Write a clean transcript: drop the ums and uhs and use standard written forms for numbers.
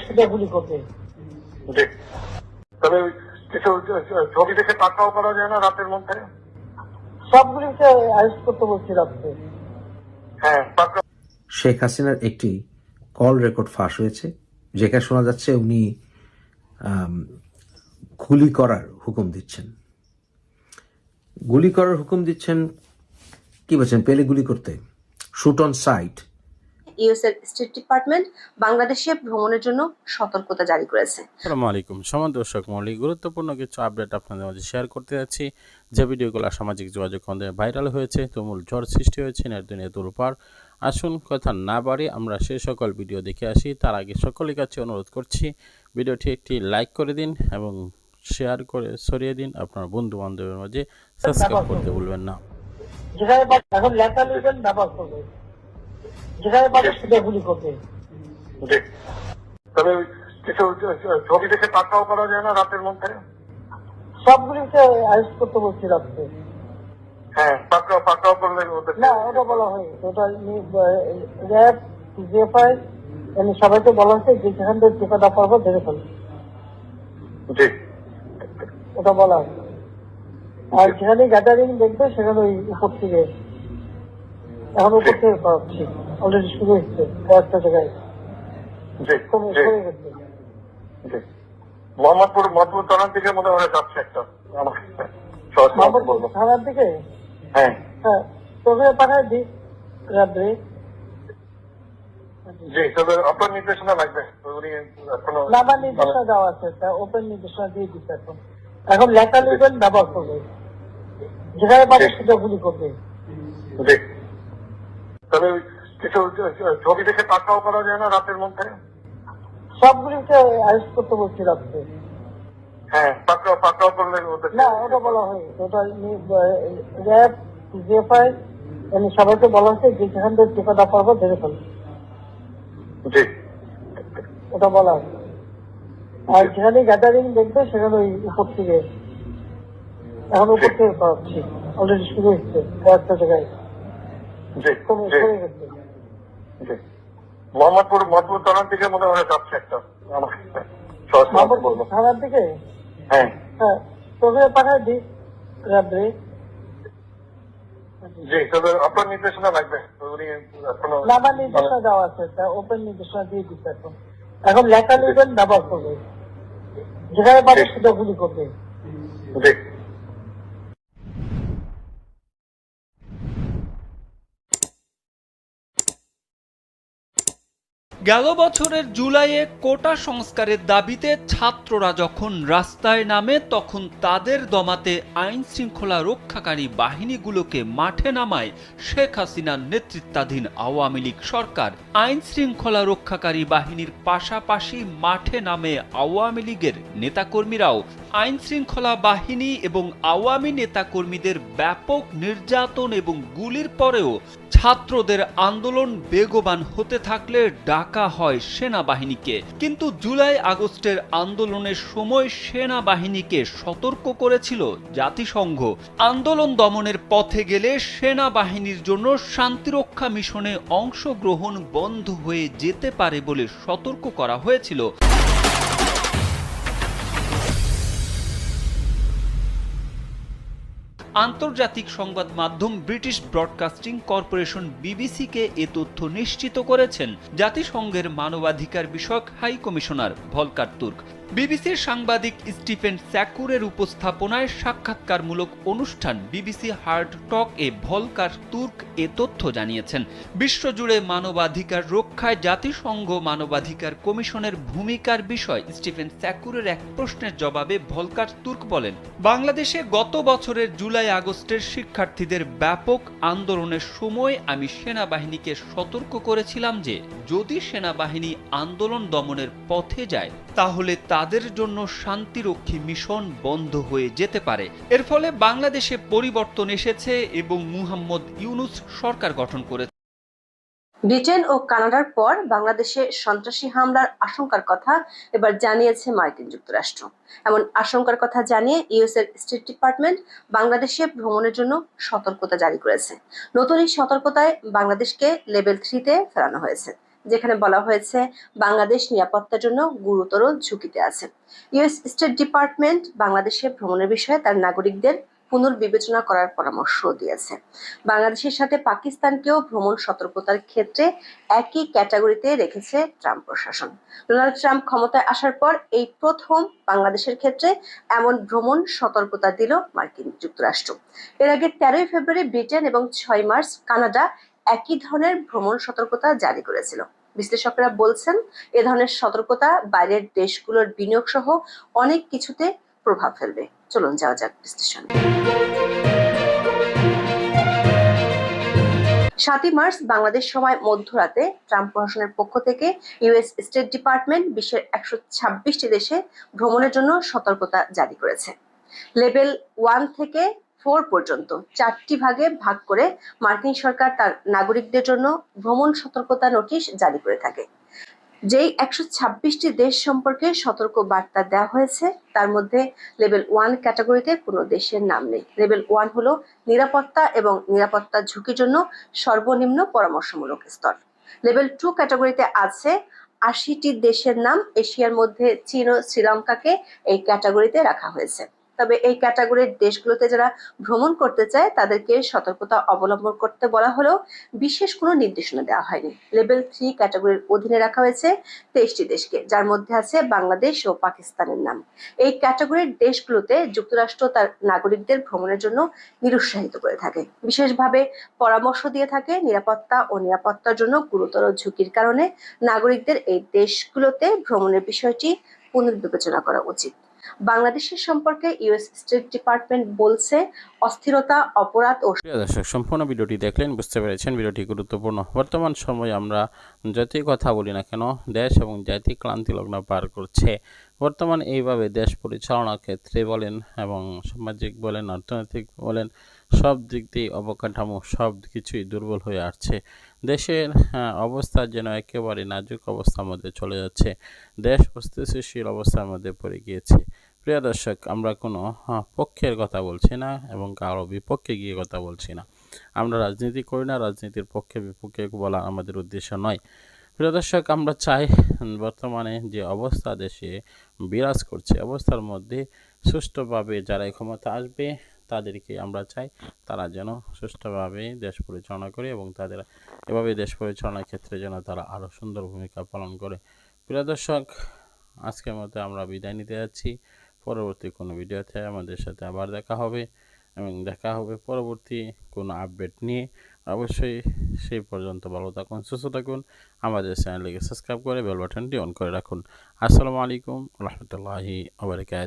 সেটা গুলি করবে। জি। তবে কিছু ছবি দেখে পাকড়াও করা যায় না রাতের মধ্যে? সবগুলিকে অ্যারেস্ট করতে বলছি রাত্রে। হ্যাঁ, পাকড়াও। শেখ হাসিনার একটি কল রেকর্ড ফাঁস হয়েছে, যেখানে শোনা যাচ্ছে উনি গুলি করার হুকুম দিচ্ছেন। গুলি করার হুকুম দিচ্ছেন কি বলছেন? পেলে গুলি করতে, শুট অন সাইট। ইউএসের স্টেট ডিপার্টমেন্ট বাংলাদেশে ভ্রমণের জন্য সতর্কতা জারি করেছে। আসসালামু আলাইকুম সমান দর্শক মৌলিক গুরুত্বপূর্ণ কিছু আপডেট আপনাদের মাঝে শেয়ার করতে যাচ্ছি, যে ভিডিওগুলো সামাজিক যোগাযোগ মাধ্যমে ভাইরাল হয়েছে, তুমুল ঝড় সৃষ্টি হয়েছে নেট দুর্বার। আসুন কথা না বাড়ি আমরা সেই সকল ভিডিও দেখে আসি। তার আগে সকলের কাছে অনুরোধ করছি ভিডিওটি একটি লাইক করে দিন এবং শেয়ার করে ছড়িয়ে দিন আপনার বন্ধু বান্ধবের মাঝে, সাবস্ক্রাইব করতে ভুলবেন না। যেখানে এখন লেখা লিখবেন ব্যবহার করবে, যেখানে পাবে সেটা গুলি করবে। জি। তবে কিছু ছবি দেখে পাকড়াও করা যায় না রাতের মধ্যে? সবগুলিকে অ্যারেস্ট করতে বলছি রাত্রে। হ্যাঁ, পাকড়াও করলে ওদের না, ওটা বলা হয় ওটা র্যাব জিএফআই সবাইকে বলা হচ্ছে যে যেখান থেকে টিকাটা পারবো ধরে ফেলবে, জি। ওটা বলা হয়। আর যেখানে গ্যাদারিং দেখবে সেখানে ওই উপর থেকে, এখন উপর থেকে করাচ্ছি, অলরেডি শুরু হচ্ছে কয়েকটা জায়গায় জি, কমে জি, গেছে। জি। মোহাম্মদপুর থানার দিকে মনে হয় যাচ্ছে একটা, আমাকে সহজ বলবো। থানার দিকে হ্যাঁ, হ্যাঁ তোকে পাঠায় দিই রাত্রে। জি। তবে আপনার নির্দেশনা লাগবে, উনি এখনো না, আমার নির্দেশনা দেওয়া আছে, ওপেন নির্দেশনা দিয়ে দিচ্ছে। এখন লেখা লিখবেন ব্যবহার করবে, যেখানে পাবে সেটা গুলি করবে। জি। তবে কিছু ছবি দেখে পাকড়াও করা যায় না রাতের মধ্যে? সবগুলিকে অ্যারেস্ট করতে বলছি রাত্রে। হ্যাঁ, পাকড়াও করলে ওদের না, ওটা বলা হয় ওটা র্যাব জিএফআই সবাইকে বলা হচ্ছে যে যেখান থেকে টিকাটা পারবো ধরে ফেলবে, জি, ওটা বলা হয়। আর যেখানে গ্যাদারিং দেখবে সেখানে ওই উপর থেকে, এখন উপর থেকে করাচ্ছি, অলরেডি শুরু হচ্ছে কয়েকটা জায়গায় জি, কমে জি, গেছে। জি। মোহাম্মদপুর থানার দিকে মনে হয় যাচ্ছে একটা, আমাকে সহজ বলবো। থানার দিকে হ্যাঁ, হ্যাঁ তোকে পাঠায় দিই রাত্রে। জি। তবে আপনার নির্দেশনা লাগবে, উনি এখনো না, আমার নির্দেশনা দেওয়া আছে, ওপেন নির্দেশনা দিয়ে দিচ্ছে। এখন লেখা লিখবেন ব্যবহার করবে, যেখানে পাবে সেটা গুলি করবে। জি। গেল বছরের জুলাইয়ে কোটা সংস্কারের দাবিতে ছাত্ররা যখন রাস্তায় নামে, তখন তাদের দমাতে আইন শৃঙ্খলা রক্ষাকারী বাহিনীগুলোকে মাঠে নামায় শেখ হাসিনার নেতৃত্বাধীন আওয়ামী লীগ সরকার। আইন শৃঙ্খলা রক্ষাকারী বাহিনীর পাশাপাশি মাঠে নামে আওয়ামী লীগের নেতাকর্মীরাও। আইন শৃঙ্খলা বাহিনী এবং আওয়ামী নেতাকর্মীদের ব্যাপক নির্যাতন এবং গুলির পরেও ছাত্রদের আন্দোলন বেগবান হতে থাকলে ডাকা হয় সেনাবাহিনীকে। কিন্তু জুলাই আগস্টের আন্দোলনের সময় সেনাবাহিনীকে সতর্ক করেছিল জাতিসংঘ। আন্দোলন দমনের পথে গেলে সেনাবাহিনীর জন্য শান্তিরক্ষা মিশনে অংশগ্রহণ বন্ধ হয়ে যেতে পারে বলে সতর্ক করা হয়েছিল। আন্তর্জাতিক সংবাদ মাধ্যম ব্রিটিশ ব্রডকাস্টিং কর্পোরেশন বিবিসিকে এ তথ্য নিশ্চিত করেছেন জাতিসংঘের মানবাধিকার বিষয়ক হাই কমিশনার ভলকার তুর্ক। বিবিসির সাংবাদিক স্টিফেন স্যাকুরের উপস্থাপনায় সাক্ষাৎকারমূলক অনুষ্ঠান বিবিসি হার্ড টক এ ভলকার তুর্ক এ তথ্য জানিয়েছেন। বিশ্বজুড়ে মানবাধিকার রক্ষায় জাতিসংঘ মানবাধিকার কমিশনের ভূমিকার বিষয় স্টিফেন স্যাকুরের এক প্রশ্নের জবাবে ভলকার তুর্ক বলেন, বাংলাদেশে গত বছরের জুলাই আগস্টের শিক্ষার্থীদের ব্যাপক আন্দোলনের সময় আমি সেনাবাহিনীকে সতর্ক করেছিলাম যে যদি সেনাবাহিনী আন্দোলন দমনের পথে যায় তাহলে তাদের জন্য শান্তিরক্ষী মিশন বন্ধ হয়ে যেতে পারে। এর ফলে বাংলাদেশে পরিবর্তন এসেছে এবং মুহাম্মদ ইউনূস সরকার গঠন করেছে। ব্রিটেন ও কানাডার পর বাংলাদেশে সন্ত্রাসী হামলার আশঙ্কার কথা এবার জানিয়েছে মার্কিন যুক্তরাষ্ট্র। এমন আশঙ্কার কথা জানিয়ে ইউএসের স্টেট ডিপার্টমেন্ট বাংলাদেশে ভ্রমণের জন্য সতর্কতা জারি করেছে। নতুন এই সতর্কতায় বাংলাদেশকে লেভেল 3-তে ফেরানো হয়েছে। যেখানে বলা হয়েছে বাংলাদেশ নিরাপত্তার জন্য গুরুতর ঝুঁকিতে আছে। ইউএস স্টেট ডিপার্টমেন্ট বাংলাদেশে ভ্রমণের বিষয়ে তার নাগরিকদের পুনর্বিবেচনা করার পরামর্শ দিয়েছে। বাংলাদেশের সাথে পাকিস্তানকেও ভ্রমণ সতর্কতার ক্ষেত্রে একই ক্যাটাগরিতে রেখেছে ট্রাম্প প্রশাসন। ডোনাল্ড ট্রাম্প ক্ষমতায় আসার পর এই প্রথম বাংলাদেশের ক্ষেত্রে এমন ভ্রমণ সতর্কতা দিল মার্কিন যুক্তরাষ্ট্র। এর আগে 13 ফেব্রুয়ারি ব্রিটেন এবং 6 মার্চ কানাডা একই ধরনের ভ্রমণ সতর্কতা জারি করেছিল। বিশ্লেষকরা বলছেন এ ধরনের সতর্কতা বাইরের দেশগুলোর বিনিয়োগ সহ অনেক কিছুতে প্রভাব ফেলবে। চলুন যাওয়া যাক বিশ্লেষণে। 7 মার্চ বাংলাদেশ সময় মধ্যরাতে ট্রাম্প প্রশাসনের পক্ষ থেকে ইউএস স্টেট ডিপার্টমেন্ট বিশ্বের 126টি দেশে ভ্রমণের জন্য সতর্কতা জারি করেছে। লেভেল 1 থেকে 4 পর্যন্ত 4টি ভাগে ভাগ করে মার্কিন সরকার তার নাগরিকদের জন্য ভ্রমণ সতর্কতা নোটিশ জারি করে থাকে। যেই 126টি দেশ সম্পর্কে সতর্ক বার্তা দেওয়া হয়েছে তার মধ্যে লেভেল 1 ক্যাটাগরিতে কোনো দেশের নাম নেই। লেভেল 1 হলো নিরাপত্তা এবং নিরাপত্তা ঝুঁকির জন্য সর্বনিম্ন পরামর্শমূলক স্তর। লেভেল 2 ক্যাটাগরিতে আছে 80টি দেশের নাম। এশিয়ার মধ্যে চীন ও শ্রীলঙ্কাকে এই ক্যাটাগরিতে রাখা হয়েছে। তবে এই ক্যাটাগরির দেশগুলোতে যারা ভ্রমণ করতে চায় তাদেরকে সতর্কতা অবলম্বন করতে বলা হলেও বিশেষ কোনো নির্দেশনা দেওয়া হয়নি। লেভেল 3 ক্যাটাগরির অধীনে রাখা হয়েছে 23টি দেশকে, যার মধ্যে আছে বাংলাদেশ ও পাকিস্তানের নাম। এই ক্যাটাগরির দেশগুলোতে যুক্তরাষ্ট্র তার নাগরিকদের ভ্রমণের জন্য নিরুৎসাহিত করে থাকে, বিশেষভাবে পরামর্শ দিয়ে থাকে নিরাপত্তা ও নিরাপত্তার জন্য গুরুতর ঝুঁকির কারণে নাগরিকদের এই দেশগুলোতে ভ্রমণের বিষয়টি পুনর্বিবেচনা করা উচিত। বাংলাদেশের সম্পর্কে ইউএস স্টেট ডিপার্টমেন্ট বলছে অস্থিরতা, অপরাধ ও প্রিয় দর্শক, সম্পূর্ণ ভিডিওটি দেখলেন, বুঝতে পেরেছেন ভিডিওটি গুরুত্বপূর্ণ। বর্তমান সময়ে আমরা যতই কথা বলি না কেন দেশ এবং জাতি ক্লান্তি লগ্ন পার করছে। বর্তমান এইভাবে দেশ পরিচালনার ক্ষেত্রে বলেন এবং সামাজিক বলেন, অর্থনৈতিক বলেন, সব দিক দিয়ে অবকাঠামো সব কিছুই দুর্বল হয়ে আসছে। দেশের অবস্থা যেন একেবারে নাজুক অবস্থার মধ্যে চলে যাচ্ছে। দেশ অস্থিতিশীল অবস্থার মধ্যে পড়ে গিয়েছে। প্রিয় দর্শক, আমরা কোনো পক্ষের কথা বলছি না এবং কারো বিপক্ষে গিয়ে কথা বলছি না। আমরা রাজনীতি করি না, রাজনীতির পক্ষে বিপক্ষে বলা আমাদের উদ্দেশ্য নয়। প্রিয় দর্শক, আমরা চাই বর্তমানে যে অবস্থা দেশে বিরাজ করছে অবস্থার মধ্যে সুষ্ঠুভাবে যারা ক্ষমতা আসবে তাদেরকে আমরা চাই তারা যেন সুষ্ঠুভাবে দেশ পরিচালনা করে এবং তাদের এভাবে দেশ পরিচালনার ক্ষেত্রে যেন তারা আরও সুন্দর ভূমিকা পালন করে। প্রিয় দর্শক, আজকের মতো আমরা বিদায় নিতে যাচ্ছি। পরবর্তী কোনো ভিডিওতে আমাদের সাথে আবার দেখা হবে এবং দেখা হবে পরবর্তী কোনো আপডেট নিয়ে। অবশ্যই সেই পর্যন্ত ভালো থাকুন, সুস্থ থাকুন। আমাদের চ্যানেলটিকে সাবস্ক্রাইব করে বেল বাটনটি অন করে রাখুন। আসসালামু আলাইকুম রহমতুল্লাহি ওয়া বারাকাতুহু।